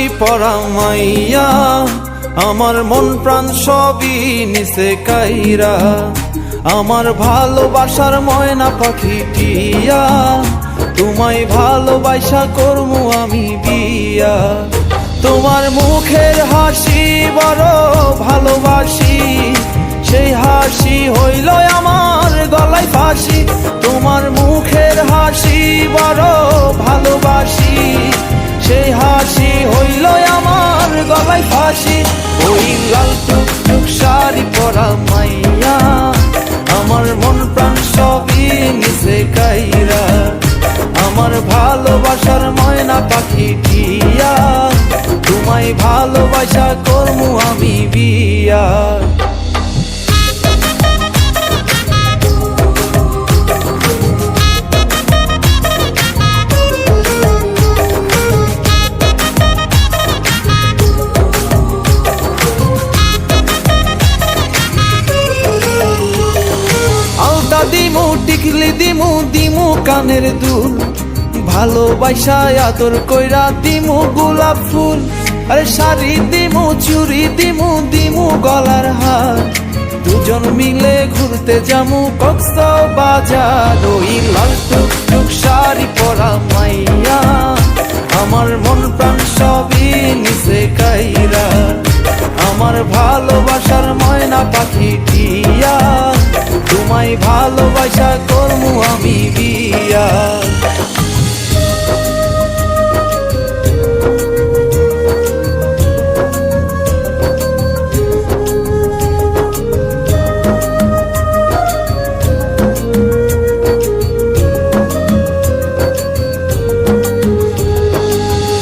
শাড়ি পরা মাইয়া, আমার মন প্রাণ সবই নিছে কাইরা। আমার ভালোবাসার ময়না পাখি টিয়া, তোমায় ভালোবাসা করমু আমি বিয়া। তোমার মুখের হাসি বড় ভালোবাসি, সেই হাসি হইল আমার গলায় ফাঁসি। তোমার মুখের হাসি বড় ভালোবাসি, সেই হাসি হইল আমার গলায় ফাঁসি। ওই লাল টুকটুক শাড়ি পরা মাইয়া, আমার মন প্রাণ সবই নিছে কাইরা। আমার ভালোবাসার ময়না পাখি টিয়া, তোমায় ভালোবাসা করমু আমি বিয়া। আলতা দিমু টিকলি দিমু দিমু কানের দুল, ভালোবাসা আদর কইরা দিমু গোলাপ ফুল। আরে শাড়ি দিমু চুড়ি দিমু দিমু গলার হার, দুজন মিলে ঘুরতে যামু কক্সবাজার। ওই লাল টুকটুক শাড়ি পরা মাইয়া, আমার মন প্রাণ সবই নিছে কাইরা। আমার ভালোবাসার ময়না পাখি টিয়া, তোমায় ভালোবাসা করমু আমি বিয়া।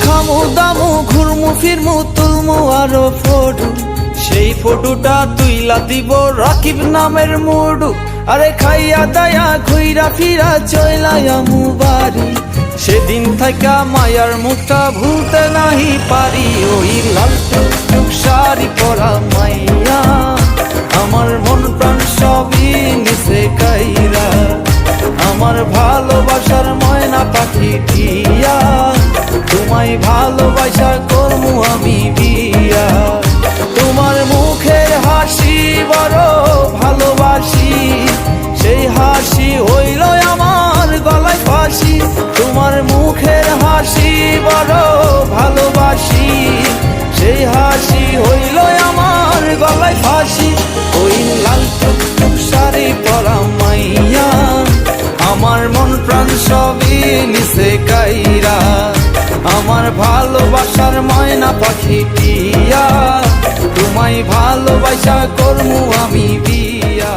খামু দামু ঘুরমু ফিরমু তুলমু আরো ফটো, সেই ফটোটা তুইলা দিব রাকিব নামের মুডু। আরে খাইয়া দায়া ঘুইরা ফিরা চইলায়ামু বাড়ি, সেদিন থাকা মায়ার মুখটা ভুলতে নাহি পারি। ওই লাল টুকটুক শাড়ি পরা মাইয়া, আমার মন প্রাণ সবই নিছে কাইরা। আমার ভালোবাসার ময়না পাখি টিয়া, তোমায় ভালোবাসা করমু আমি বিয়া। তোমার মুখের হাসি বড় ভালোবাসি, সেই হাসি হইল আমার গলায় ফাঁসি। তোমার মুখের হাসি বড় ভালোবাসি, সেই হাসি হইল আমার গলায় ফাঁসি। ওই লাল টুকটুক শাড়ি পরা মাইয়া, আমার মন প্রাণ সবই নিছে কাইরা। আমার ভালোবাসার ময়না পাখি টিয়া, তোমায় ভালোবাসা করমু আমি বিয়া।